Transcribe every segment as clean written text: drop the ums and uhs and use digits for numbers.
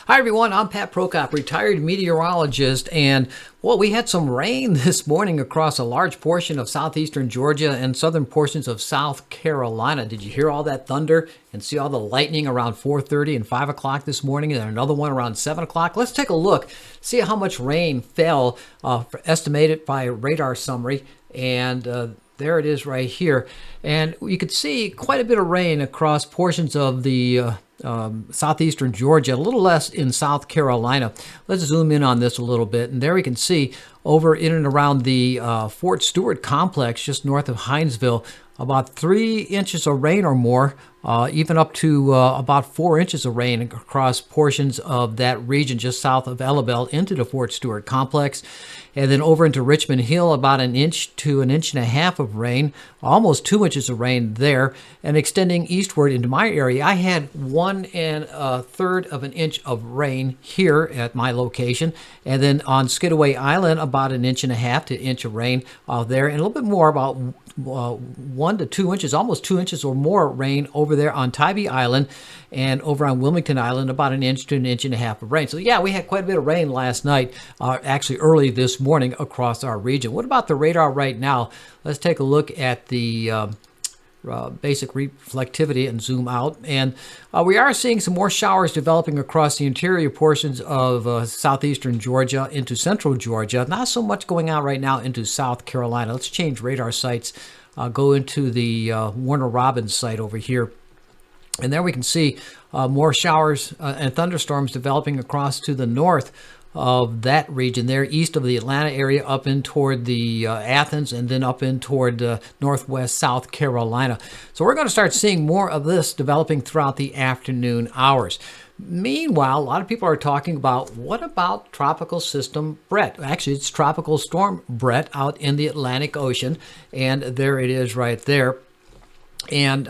Hi everyone, I'm Pat Prokop, retired meteorologist, and well, we had some rain this morning across a large portion of southeastern Georgia and southern portions of South Carolina. Did you hear all that thunder and see all the lightning around 4:30 and 5 o'clock this morning, and another one around 7 o'clock? Let's take a look, see how much rain fell, estimated by radar summary, and there it is right here. And you could see quite a bit of rain across portions of the southeastern Georgia, a little less in South Carolina. Let's zoom in on this a little bit. And there we can see over in and around the Fort Stewart complex, just north of Hinesville, about 3 inches of rain or more, even up to about 4 inches of rain across portions of that region just south of Ellabelle into the Fort Stewart complex. And then over into Richmond Hill, about 1 inch to 1.5 inches of rain, almost 2 inches of rain there. And extending eastward into my area, I had 1 1/3 of an inch of rain here at my location. And then on Skidaway Island, about 1.5 to 1 inch of rain there, and a little bit more, about 1 to 2 inches, almost 2 inches or more rain over there on Tybee Island, and over on Wilmington Island, about 1 inch to 1.5 inches of rain. So yeah, we had quite a bit of rain last night, actually early this morning across our region. What about the radar right now? Let's take a look at the basic reflectivity and zoom out. And we are seeing some more showers developing across the interior portions of southeastern Georgia into central Georgia. Not so much going out right now into South Carolina. Let's change radar sites. Go into the Warner Robins site over here. And there we can see more showers and thunderstorms developing across to the north of that region there, east of the Atlanta area, up in toward the Athens, and then up in toward northwest South Carolina. So we're going to start seeing more of this developing throughout the afternoon hours. Meanwhile, a lot of people are talking about, what about Tropical System Bret? Actually, it's Tropical Storm Bret out in the Atlantic Ocean, and there it is right there. And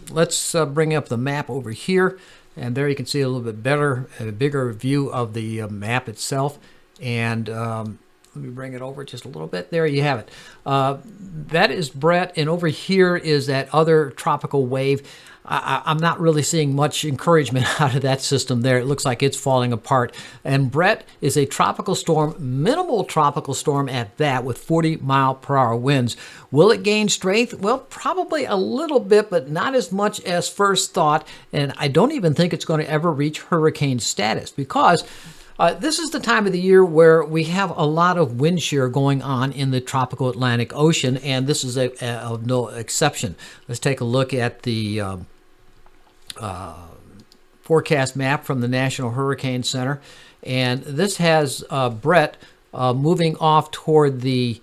let's bring up the map over here. And there you can see a little bit better, a bigger view of the map itself. And let me bring it over just a little bit. There you have it. That is Bret, and over here is that other tropical wave. I'm not really seeing much encouragement out of that system there. It looks like it's falling apart. And Bret is a tropical storm, minimal tropical storm at that, with 40-mile-per-hour winds. Will it gain strength? Well, probably a little bit, but not as much as first thought. And I don't even think it's going to ever reach hurricane status, because this is the time of the year where we have a lot of wind shear going on in the tropical Atlantic Ocean, and this is of no exception. Let's take a look at the forecast map from the National Hurricane Center. And this has Bret moving off toward the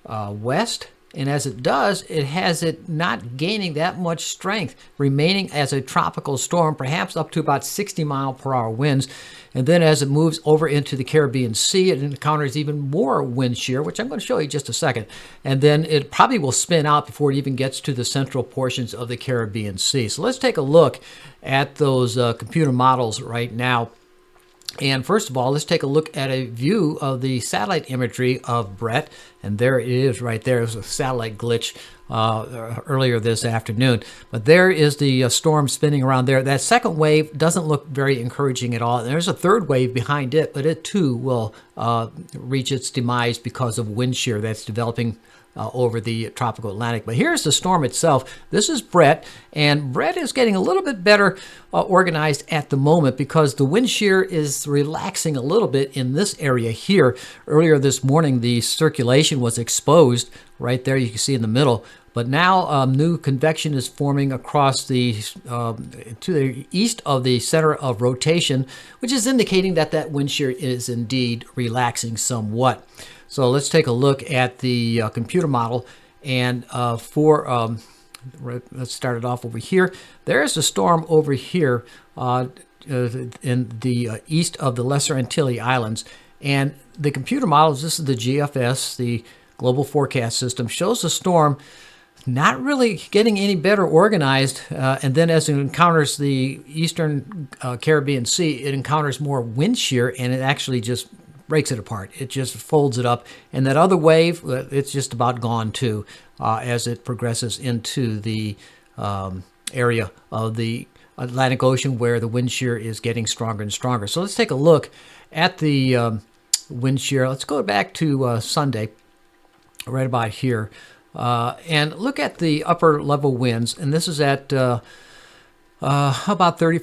west. And as it does, it has it not gaining that much strength, remaining as a tropical storm, perhaps up to about 60-mile-per-hour winds. And then as it moves over into the Caribbean Sea, it encounters even more wind shear, which I'm going to show you in just a second. And then it probably will spin out before it even gets to the central portions of the Caribbean Sea. So let's take a look at those computer models right now. And first of all, let's take a look at a view of the satellite imagery of Bret. And there it is right there. It was a satellite glitch earlier this afternoon. But there is the storm spinning around there. That second wave doesn't look very encouraging at all. And there's a third wave behind it, but it too will reach its demise because of wind shear that's developing over the tropical Atlantic. But here's the storm itself. This is Bret, and Bret is getting a little bit better organized at the moment, because the wind shear is relaxing a little bit in this area here. Earlier this morning, the circulation was exposed right there, you can see in the middle. But now new convection is forming across the to the east of the center of rotation, which is indicating that that wind shear is indeed relaxing somewhat. So let's take a look at the computer model. And let's start it off over here. There's a storm over here in the east of the Lesser Antilles Islands. And the computer models, this is the GFS, the Global Forecast System, shows the storm not really getting any better organized. And then as it encounters the eastern Caribbean Sea, it encounters more wind shear, and it actually just breaks it apart. It just folds it up. And that other wave, it's just about gone too, as it progresses into the area of the Atlantic Ocean where the wind shear is getting stronger and stronger. So let's take a look at the wind shear. Let's go back to Sunday, right about here, and look at the upper level winds. And this is at about 30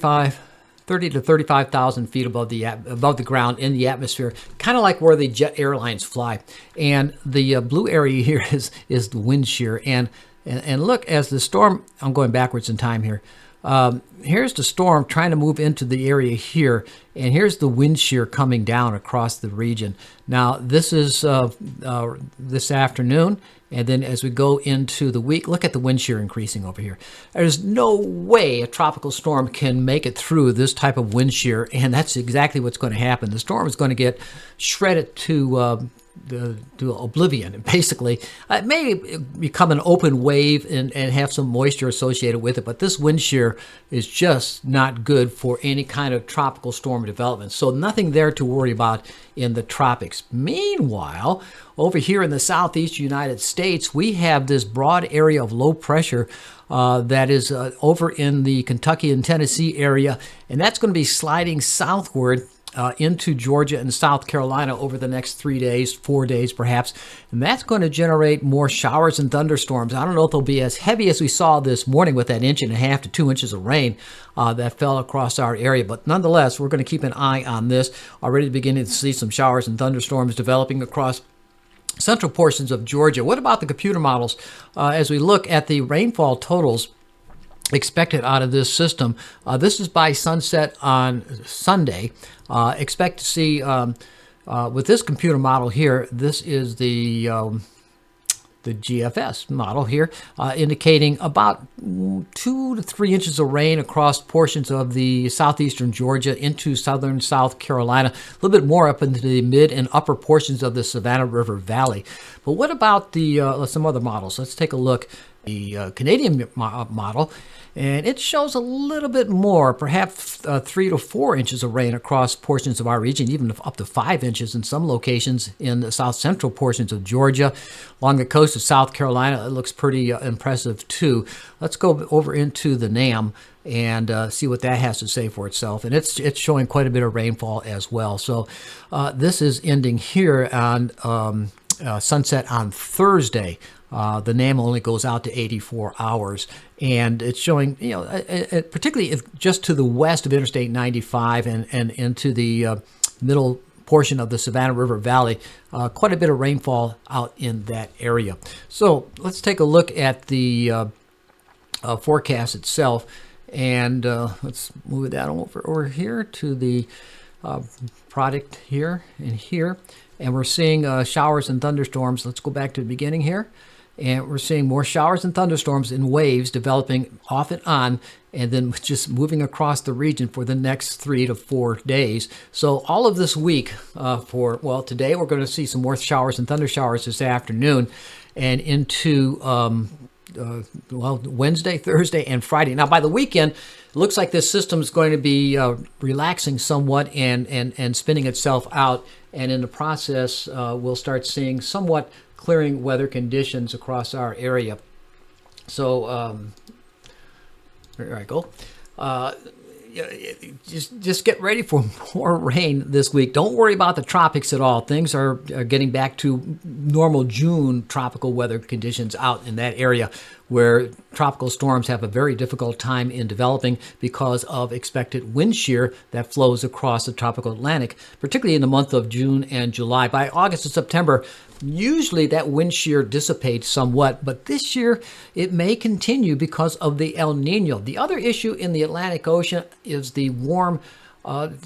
to 35,000 feet above the ground in the atmosphere, kind of like where the jet airlines fly. And the blue area here is the wind shear. And look, as the storm, I'm going backwards in time here. Here's the storm trying to move into the area here, and here's the wind shear coming down across the region. Now, this is this afternoon, and then as we go into the week, look at the wind shear increasing over here. There's no way a tropical storm can make it through this type of wind shear, and that's exactly what's going to happen. The storm is going to get shredded to oblivion. And basically, it may become an open wave and have some moisture associated with it, but this wind shear is just not good for any kind of tropical storm development. So nothing there to worry about in the tropics. Meanwhile, over here in the southeast United States, we have this broad area of low pressure that is over in the Kentucky and Tennessee area, and that's going to be sliding southward into Georgia and South Carolina over the next 3 days, 4 days perhaps. And that's going to generate more showers and thunderstorms. I don't know if they'll be as heavy as we saw this morning with that 1.5 to 2 inches of rain that fell across our area. But nonetheless, we're going to keep an eye on this. Already beginning to see some showers and thunderstorms developing across central portions of Georgia. What about the computer models? As we look at the rainfall totals expected out of this system, this is by sunset on Sunday. Expect to see with this computer model here, this is the GFS model here, indicating about 2 to 3 inches of rain across portions of the southeastern Georgia into southern South Carolina, a little bit more up into the mid and upper portions of the Savannah River Valley. But what about the some other models? Let's take a look. The Canadian model, and it shows a little bit more, perhaps 3 to 4 inches of rain across portions of our region, even up to 5 inches in some locations in the south central portions of Georgia. Along the coast of South Carolina, it looks pretty impressive too. Let's go over into the NAM and see what that has to say for itself. And it's showing quite a bit of rainfall as well. So this is ending here on sunset on Thursday. The NAM only goes out to 84 hours, and it's showing, particularly just to the west of Interstate 95 and into the middle portion of the Savannah River Valley, quite a bit of rainfall out in that area. So let's take a look at the forecast itself, and let's move that over here to the product here and here, and we're seeing showers and thunderstorms. Let's go back to the beginning here. And we're seeing more showers and thunderstorms in waves developing off and on, and then just moving across the region for the next 3 to 4 days. So all of this week today we're going to see some more showers and thunder showers this afternoon and into Wednesday, Thursday, and Friday. Now, by the weekend, it looks like this system is going to be relaxing somewhat and spinning itself out. And in the process, we'll start seeing somewhat clearing weather conditions across our area. So, there I go. Just get ready for more rain this week. Don't worry about the tropics at all. Things are getting back to normal June tropical weather conditions out in that area, where tropical storms have a very difficult time in developing because of expected wind shear that flows across the tropical Atlantic, particularly in the month of June and July. By August and September, usually that wind shear dissipates somewhat, but this year it may continue because of the El Nino. The other issue in the Atlantic Ocean is the warm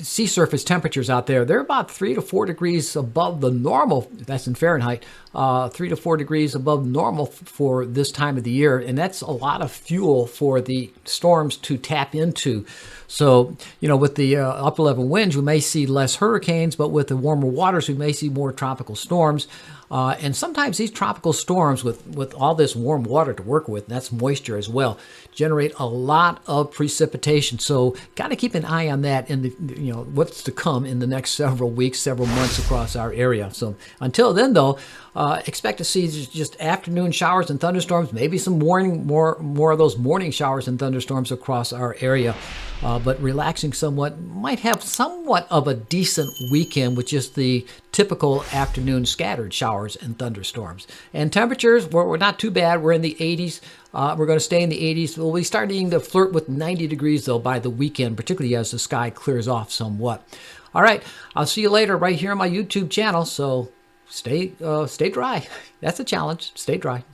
sea surface temperatures out there. They're about 3 to 4 degrees above the normal, that's in Fahrenheit, 3 to 4 degrees above normal for this time of the year. And that's a lot of fuel for the storms to tap into. So, with the upper level winds, we may see less hurricanes, but with the warmer waters, we may see more tropical storms. And sometimes these tropical storms, with all this warm water to work with, and that's moisture as well, generate a lot of precipitation. So got to keep an eye on that in what's to come in the next several weeks, several months across our area. So until then, though, expect to see just afternoon showers and thunderstorms, maybe some more of those morning showers and thunderstorms across our area. But relaxing somewhat, might have somewhat of a decent weekend with just the typical afternoon scattered showers and thunderstorms. And temperatures, we're not too bad. We're in the 80s. We're going to stay in the 80s. We'll be starting to flirt with 90 degrees, though, by the weekend, particularly as the sky clears off somewhat. All right, I'll see you later right here on my YouTube channel. So stay dry. That's a challenge. Stay dry.